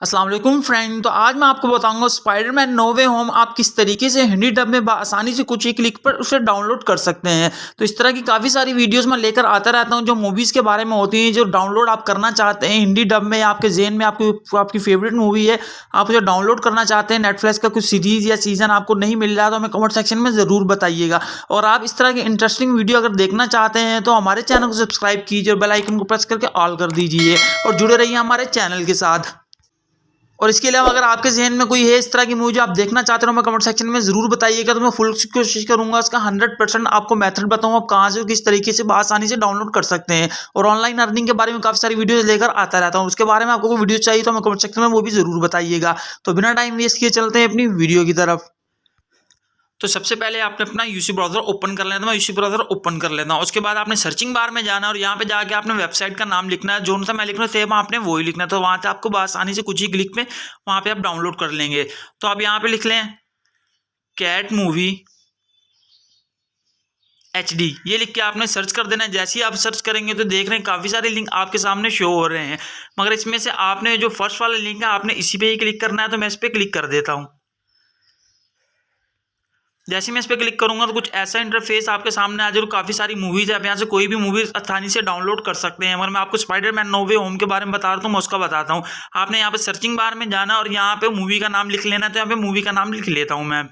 अस्सलाम वालेकुम फ्रेंड। तो आज मैं आपको बताऊंगा स्पाइडरमैन नो वे होम आप किस तरीके से हिंदी डब में आसानी से कुछ ही क्लिक पर उसे डाउनलोड कर सकते हैं। तो इस तरह की काफ़ी सारी वीडियोस मैं लेकर आता रहता हूं जो मूवीज़ के बारे में होती हैं, जो डाउनलोड आप करना चाहते हैं हिंदी डब में, आपके जेन में आपकी फेवरेट मूवी है, आप उसे डाउनलोड करना चाहते हैं, नेटफ्लिक्स का कुछ सीरीज़ या सीज़न आपको नहीं मिल रहा है, तो हमें कमेंट सेक्शन में ज़रूर बताइएगा। और आप इस तरह की इंटरेस्टिंग वीडियो अगर देखना चाहते हैं तो हमारे चैनल को सब्सक्राइब कीजिए और बेल आइकन को प्रेस करके ऑल कर दीजिए और जुड़े रहिए हमारे चैनल के साथ। और इसके अलावा अगर आपके ज़हन में कोई है इस तरह की मूवी जो आप देखना चाहते हो, मैं कमेंट सेक्शन में ज़रूर बताइएगा, तो मैं फुल कोशिश करूंगा उसका 100% आपको मेथड बताऊं आप कहां से किस तरीके से आसानी से डाउनलोड कर सकते हैं। और ऑनलाइन अर्निंग के बारे में काफ़ी सारी वीडियोस लेकर आता रहता हूं, उसके बारे में आपको कोई वीडियो चाहिए तो मैं कमेंट सेक्शन में वो भी ज़रूर बताइएगा। तो बिना टाइम वेस्ट किए चलते हैं अपनी वीडियो की तरफ। तो सबसे पहले आपने अपना यूसी ब्राउज़र ओपन कर लेना है। मैं यूसी ब्राउज़र ओपन कर लेता हूँ। उसके बाद आपने सर्चिंग बार में जाना है और यहाँ पे जाके आपने वेबसाइट का नाम लिखना है, जो सा मैं लिख रहा हूँ सेम आपने वही लिखना है। तो वहाँ से आपको आसानी से कुछ ही क्लिक में वहाँ पे आप डाउनलोड कर लेंगे। तो आप यहाँ पे लिख लें कैट मूवी HD, ये लिख के आपने सर्च कर देना है। जैसे ही आप सर्च करेंगे तो देख रहे हैं काफ़ी सारे लिंक आपके सामने शो हो रहे हैं, मगर इसमें से आपने जो फर्स्ट वाला लिंक है आपने इसी पे ही क्लिक करना है। तो मैं इस पर क्लिक कर देता हूँ। जैसे मैं इस पर क्लिक करूंगा तो कुछ ऐसा इंटरफेस आपके सामने आ जाएगा। काफ़ी सारी मूवीज़ है, आप यहाँ से कोई भी मूवी आसानी से डाउनलोड कर सकते हैं। मगर मैं आपको स्पाइडरमैन नो वे होम के बारे में बता रहा हूँ, मैं उसका बताता हूँ। आपने यहाँ पे सर्चिंग बार में जाना और यहाँ पे मूवी का नाम लिख लेना। तो यहाँ पे मूवी का नाम लिख लेता हूँ मैं।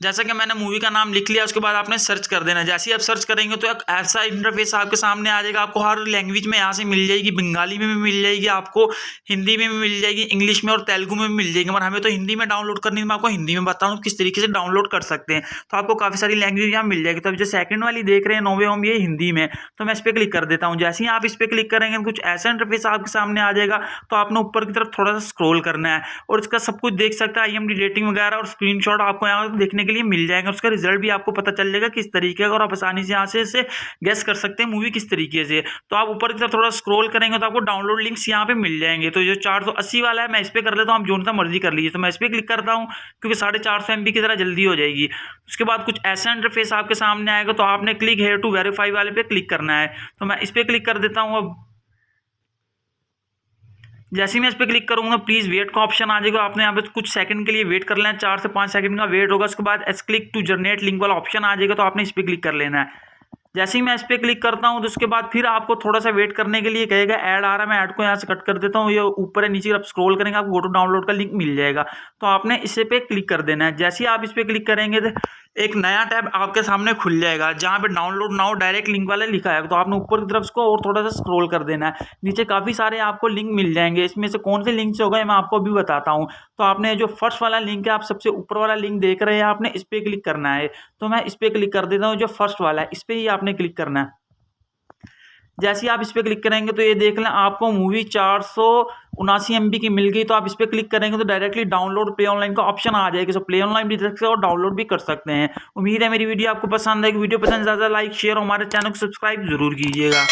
जैसा कि मैंने मूवी का नाम लिख लिया, उसके बाद आपने सर्च कर देना। जैसे ही आप सर्च करेंगे तो एक ऐसा इंटरफेस आपके सामने आ जाएगा। आपको हर लैंग्वेज में यहाँ से मिल जाएगी, बंगाली में भी मिल जाएगी, आपको हिंदी में भी मिल जाएगी, इंग्लिश में और तेलुगु में भी मिल जाएगी। मगर हमें तो हिंदी में डाउनलोड करनी है, मैं आपको हिंदी में बताऊँ किस तरीके से डाउनलोड कर सकते हैं। तो आपको काफ़ी सारी लैंग्वेज यहाँ मिल जाएगी। तो अब जो सेकंड वाली देख रहे हैं नो वे होम, ये हिंदी में, तो मैं इस पर क्लिक कर देता हूँ। जैसे ही आप इस पर क्लिक करेंगे कुछ ऐसा इंटरफेस आपके सामने आ जाएगा। तो आपने ऊपर की तरफ थोड़ा सा स्क्रॉल करना है और इसका सब कुछ देख सकता है, IMDb रेटिंग वगैरह और स्क्रीनशॉट आपको यहाँ देखने के लिए मिल जाएगा। उसका रिजल्ट भी आपको पता चल जाएगा किस तरीके का, और आप आसानी से यहाँ से इसे गेस कर सकते हैं मूवी किस तरीके से। तो आप ऊपर की तरफ थोड़ा स्क्रॉल करेंगे तो आपको डाउनलोड लिंक्स यहाँ पे मिल जाएंगे। तो जो 480 वाला है मैं इस पर कर लेता हूँ, आप जो सा मर्जी कर लीजिए। तो मैं इस पर क्लिक करता हूँ क्योंकि 450 MB की तरह जल्दी हो जाएगी। उसके बाद कुछ ऐसा इंटरफेस आपके सामने आएगा। तो आपने क्लिक हेयर टू वेरीफाई वाले पे क्लिक करना है। तो मैं इस पर क्लिक कर देता हूँ। अब जैसे ही मैं इस पर क्लिक करूंगा प्लीज़ वेट का ऑप्शन आ जाएगा। आपने यहाँ पे कुछ सेकंड के लिए वेट कर लेना है, 4 से 5 सेकंड का वेट होगा। उसके बाद क्लिक टू जनरेट लिंक वाला ऑप्शन आ जाएगा। तो आपने इस पर क्लिक कर लेना है। जैसे ही मैं इस पर क्लिक करता हूँ तो उसके बाद फिर आपको थोड़ा सा वेट करने के लिए कहेगा ऐड आ रहा है। मैं ऐड को यहाँ से कट कर देता हूँ। ये ऊपर है, नीचे आप स्क्रॉल करेंगे आपको गो टू डाउनलोड का लिंक मिल जाएगा। तो आपने इसे पे क्लिक कर देना है। जैसे ही आप इस पर क्लिक करेंगे तो एक नया टैब आपके सामने खुल जाएगा जहाँ पे डाउनलोड नाउ डायरेक्ट लिंक वाला लिखा है। तो आपने ऊपर की तरफ इसको और थोड़ा सा स्क्रॉल कर देना है। नीचे काफ़ी सारे आपको लिंक मिल जाएंगे, इसमें से कौन से लिंक से होगा मैं आपको अभी बताता हूँ। तो आपने जो फर्स्ट वाला लिंक है, आप सबसे ऊपर वाला लिंक देख रहे हैं, आपने इस पर क्लिक करना है। तो मैं इस पर क्लिक कर देता हूँ, जो फर्स्ट वाला है इस पर ही आपने क्लिक करना है। जैसे ही आप इस पर क्लिक करेंगे तो ये देख लें आपको मूवी 479 MB की मिल गई। तो आप इस पर क्लिक करेंगे तो डायरेक्टली डाउनलोड प्ले ऑनलाइन का ऑप्शन आ जाएगा। तो प्ले ऑनलाइन भी देख सकते हैं और डाउनलोड भी कर सकते हैं। उम्मीद है मेरी वीडियो आपको पसंद आएगी। वीडियो पसंद ज़्यादा लाइक शेयर और हमारे चैनल को सब्सक्राइब जरूर कीजिएगा।